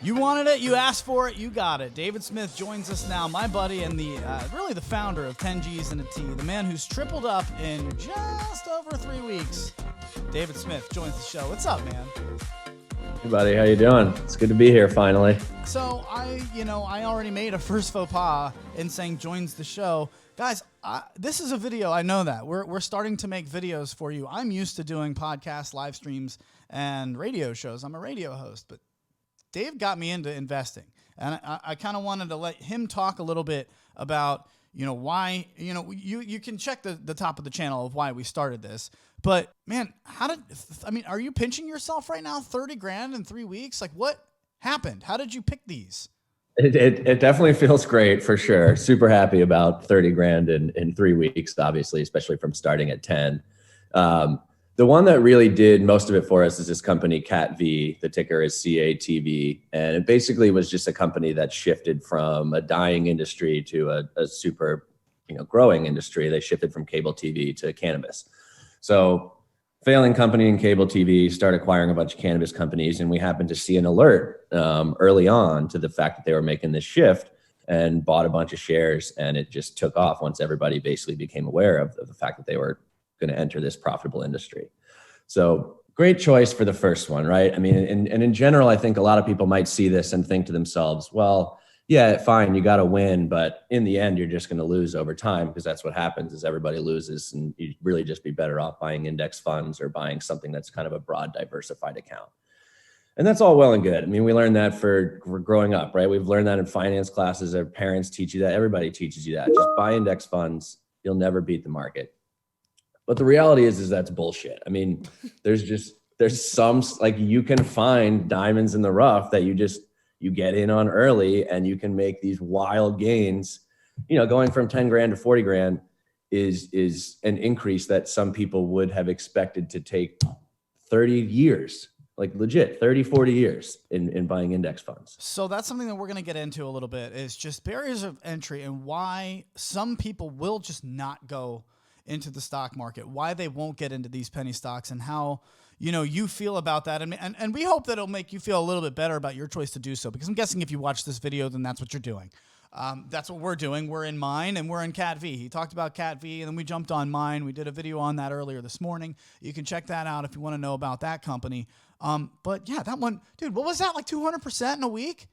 You wanted it, you asked for it, you got it. David Smith joins us now, my buddy and really the founder of 10 G's and a T, the man who's tripled up in just over 3 weeks. David Smith joins the show. What's up, man? Hey, buddy, how you doing? It's good to be here finally. So I already made a first faux pas in saying joins the show. Guys, this is a video. I know that. We're starting to make videos for you. I'm used to doing podcasts, live streams, and radio shows. I'm a radio host, but Dave got me into investing, and I kind of wanted to let him talk a little bit about, why, you can check the top of the channel of why we started this, but man, are you pinching yourself right now? 30 grand in 3 weeks? Like, what happened? How did you pick these? It definitely feels great for sure. Super happy about 30 grand in 3 weeks, obviously, especially from starting at 10. The one that really did most of it for us is this company, CATV. The ticker is CATV. And it basically was just a company that shifted from a dying industry to a super, growing industry. They shifted from cable TV to cannabis. So failing company in cable TV, start acquiring a bunch of cannabis companies. And we happened to see an alert early on to the fact that they were making this shift and bought a bunch of shares. And it just took off once everybody basically became aware of the fact that they were going to enter this profitable industry. So great choice for the first one, right? I mean, and in general, I think a lot of people might see this and think to themselves, well, yeah, fine, you got to win, but in the end, you're just going to lose over time, because that's what happens is everybody loses, and you'd really just be better off buying index funds or buying something that's kind of a broad diversified account. And that's all well and good. I mean, we learned that for growing up, right? We've learned that in finance classes. Our parents teach you that. Everybody teaches you that. Just buy index funds. You'll never beat the market. But the reality is that's bullshit. I mean, there's some, like, you can find diamonds in the rough that you get in on early, and you can make these wild gains. Going from 10 grand to 40 grand is an increase that some people would have expected to take 30 years, like legit 30, 40 years in buying index funds. So that's something that we're going to get into a little bit, is just barriers of entry and why some people will just not go into the stock market, why they won't get into these penny stocks, and how, you feel about that. And we hope that it'll make you feel a little bit better about your choice to do so, because I'm guessing if you watch this video, then that's what you're doing. That's what we're doing. We're in Mine and we're in CATV. He talked about CATV, and then we jumped on Mine. We did a video on that earlier this morning. You can check that out if you want to know about that company. But yeah, that one, dude, what was that? Like 200% in a week?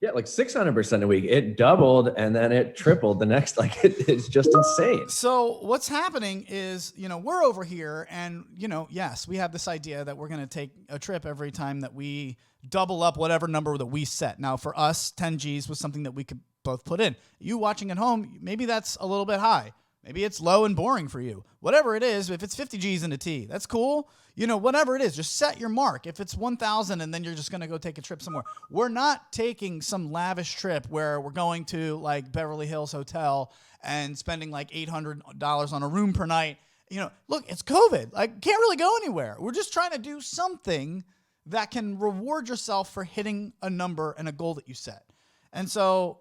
Yeah, like 600% a week. It doubled and then it tripled the next. Like it's just insane. So what's happening is, we're over here, and, yes, we have this idea that we're going to take a trip every time that we double up whatever number that we set. Now, for us, 10 G's was something that we could both put in. You watching at home, maybe that's a little bit high. Maybe it's low and boring for you. Whatever it is, if it's 50 G's and a T, that's cool. Whatever it is, just set your mark. If it's 1,000 and then you're just going to go take a trip somewhere. We're not taking some lavish trip where we're going to like Beverly Hills Hotel and spending like $800 on a room per night. Look, it's COVID. Like, can't really go anywhere. We're just trying to do something that can reward yourself for hitting a number and a goal that you set. And so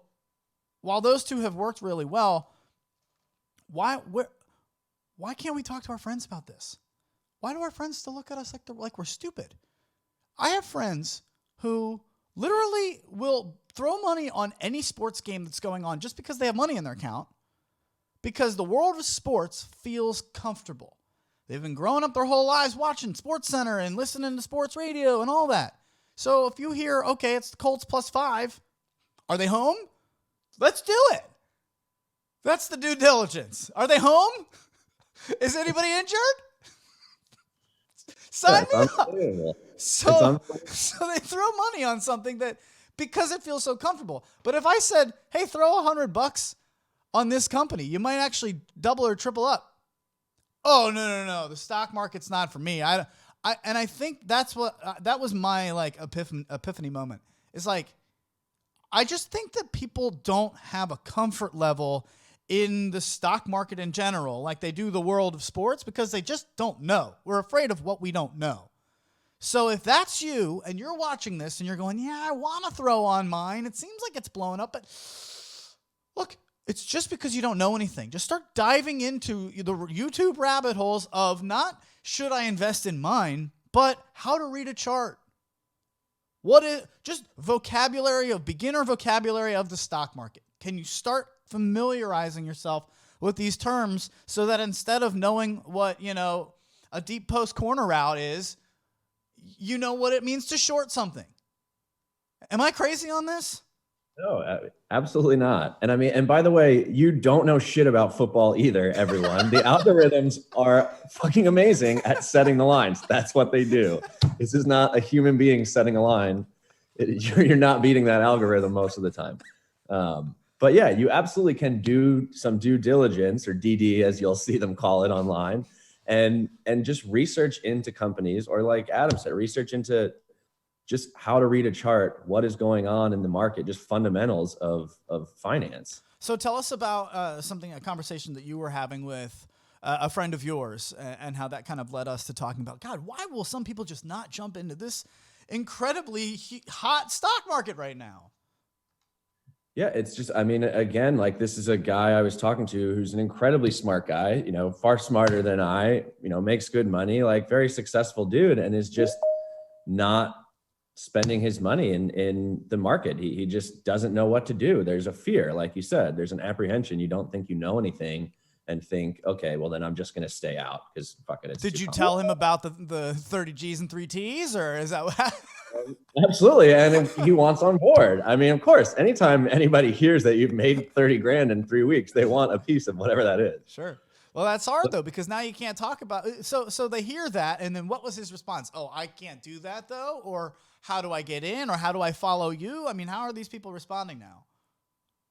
while those two have worked really well, why can't we talk to our friends about this? Why do our friends still look at us like we're stupid? I have friends who literally will throw money on any sports game that's going on just because they have money in their account, because the world of sports feels comfortable. They've been growing up their whole lives watching SportsCenter and listening to sports radio and all that. So if you hear, okay, it's the Colts +5, are they home? Let's do it. That's the due diligence. Are they home? Is anybody injured? Sign me up. So they throw money on something that, because it feels so comfortable. But if I said, hey, throw $100 on this company, you might actually double or triple up. Oh, no. The stock market's not for me. And I think that's what, that was my like epiphany moment. It's like, I just think that people don't have a comfort level in the stock market in general, like they do the world of sports, because they just don't know. We're afraid of what we don't know. So if that's you and you're watching this and you're going, yeah, I want to throw on mine, it seems like it's blowing up, but look, it's just because you don't know anything. Just start diving into the YouTube rabbit holes of not should I invest in mine, but how to read a chart. What is just beginner vocabulary of the stock market? Can you start familiarizing yourself with these terms so that instead of knowing what, a deep post corner route is, you know what it means to short something? Am I crazy on this? No, absolutely not. And I mean, and by the way, you don't know shit about football either, everyone. The algorithms are fucking amazing at setting the lines. That's what they do. This is not a human being setting a line. You're not beating that algorithm most of the time. But yeah, you absolutely can do some due diligence, or DD as you'll see them call it online, and just research into companies, or like Adam said, research into just how to read a chart, what is going on in the market, just fundamentals of finance. So tell us about a conversation that you were having with a friend of yours, and how that kind of led us to talking about, God, why will some people just not jump into this incredibly hot stock market right now? Yeah, it's just, I mean, again, like, this is a guy I was talking to who's an incredibly smart guy, far smarter than I, makes good money, like very successful dude, and is just not spending his money in the market. He just doesn't know what to do. There's a fear, like you said, there's an apprehension. You don't think you know anything and think, okay, well then I'm just going to stay out because fuck it. Did you tell him about the 30 G's and 3 T's, or is that what Absolutely. And he wants on board. I mean, of course, anytime anybody hears that you've made 30 grand in 3 weeks, they want a piece of whatever that is. Sure. Well, that's hard though, because now you can't talk about it. So they hear that, and then what was his response? Oh, I can't do that though? Or how do I get in? Or how do I follow you? I mean, how are these people responding now?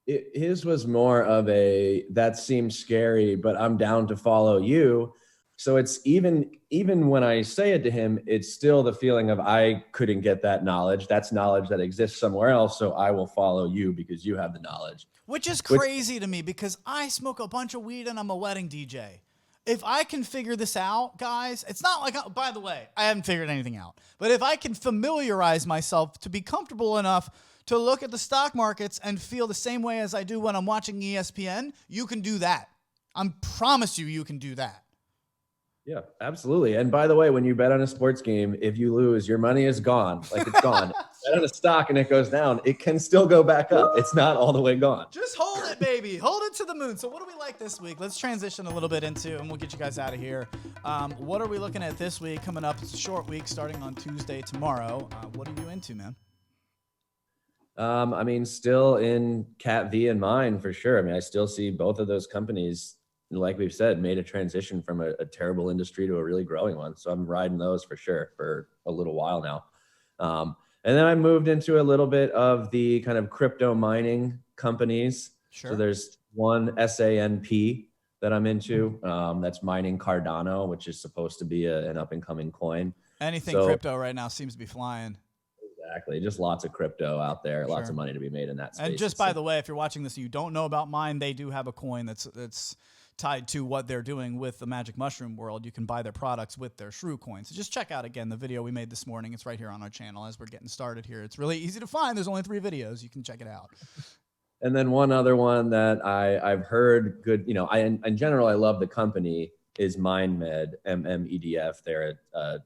His was more of that seems scary, but I'm down to follow you. So it's even when I say it to him, it's still the feeling of, I couldn't get that knowledge. That's knowledge that exists somewhere else. So I will follow you because you have the knowledge. Which is crazy to me, because I smoke a bunch of weed and I'm a wedding DJ. If I can figure this out, guys, it's not like, by the way, I haven't figured anything out. But if I can familiarize myself to be comfortable enough to look at the stock markets and feel the same way as I do when I'm watching ESPN, you can do that. I promise you can do that. Yeah, absolutely. And by the way, when you bet on a sports game, if you lose, your money is gone. Like, it's gone. Bet on a stock and it goes down, it can still go back up. It's not all the way gone. Just hold it, baby. Hold it to the moon. So what do we like this week? Let's transition a little bit into, and we'll get you guys out of here. What are we looking at this week coming up? It's a short week starting on Tuesday tomorrow. What are you into, man? I mean, still in Cat V and mine for sure. I mean, I still see both of those companies, like we've said, made a transition from a terrible industry to a really growing one. So I'm riding those for sure for a little while now. And then I moved into a little bit of the kind of crypto mining companies. Sure. So there's one SANP that I'm into, that's mining Cardano, which is supposed to be an up and coming coin. Anything crypto right now seems to be flying. Exactly. Just lots of crypto out there, lots of money to be made in that space. And just by the way, if you're watching this and you don't know about mine, they do have a coin that's tied to what they're doing with the magic mushroom world. You can buy their products with their shrew coins. So just check out, again, the video we made this morning. It's right here on our channel as we're getting started here. It's really easy to find. There's only 3 videos. You can check it out. And then one other one that I've heard good, in general, I love the company, is MindMed, MMEDF. They're a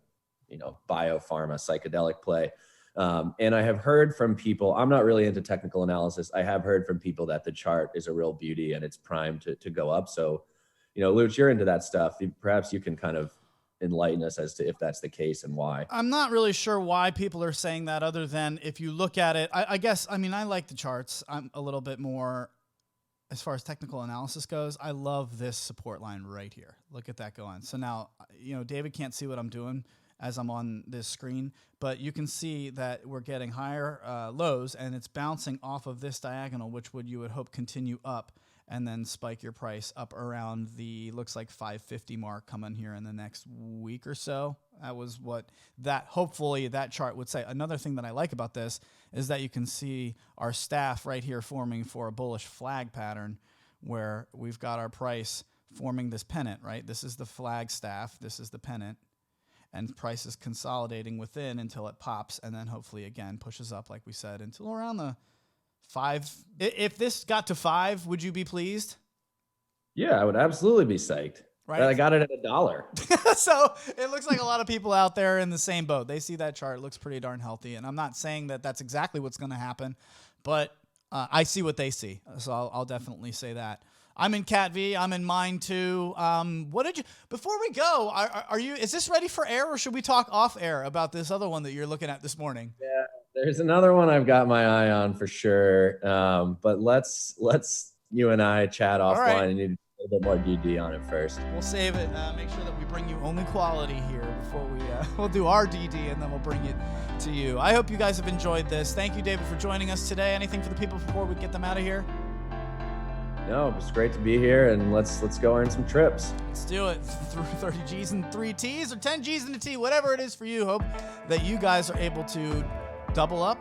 biopharma psychedelic play. And I have heard from people, I'm not really into technical analysis. I have heard from people that the chart is a real beauty and it's primed to go up. So, Luch, you're into that stuff. Perhaps you can kind of enlighten us as to if that's the case and why. I'm not really sure why people are saying that, other than if you look at it, I guess, I like the charts. I'm a little bit more, as far as technical analysis goes, I love this support line right here. Look at that going. So now, David can't see what I'm doing as I'm on this screen, but you can see that we're getting higher lows, and it's bouncing off of this diagonal, which you would hope continue up and then spike your price up around the, looks like 550 mark coming here in the next week or so. That was what hopefully that chart would say. Another thing that I like about this is that you can see our staff right here forming for a bullish flag pattern, where we've got our price forming this pennant, right? This is the flag staff, this is the pennant. And price is consolidating within until it pops, and then hopefully again pushes up, like we said, until around the 5. If this got to 5, would you be pleased? Yeah, I would absolutely be psyched. right? I got it at $1. So it looks like a lot of people out there in the same boat. They see that chart. It looks pretty darn healthy. And I'm not saying that that's exactly what's going to happen, but I see what they see. So I'll definitely say that. I'm in Cat V. I'm in mine too. Before we go, is this ready for air, or should we talk off air about this other one that you're looking at this morning? Yeah, there's another one I've got my eye on for sure. But let's you and I chat offline. Right. I need a little bit more DD on it first. We'll save it. Make sure that we bring you only quality here before we'll do our DD, and then we'll bring it to you. I hope you guys have enjoyed this. Thank you, David, for joining us today. Anything for the people before we get them out of here? No, it was great to be here, and let's go earn some trips. Let's do it. 30 G's and 3 T's, or 10 G's and a T, whatever it is for you. Hope that you guys are able to double up,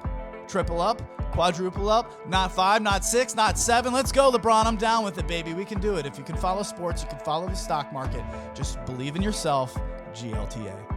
triple up, quadruple up, not 5, not 6, not 7. Let's go, LeBron. I'm down with it, baby. We can do it. If you can follow sports, you can follow the stock market. Just believe in yourself. GLTA.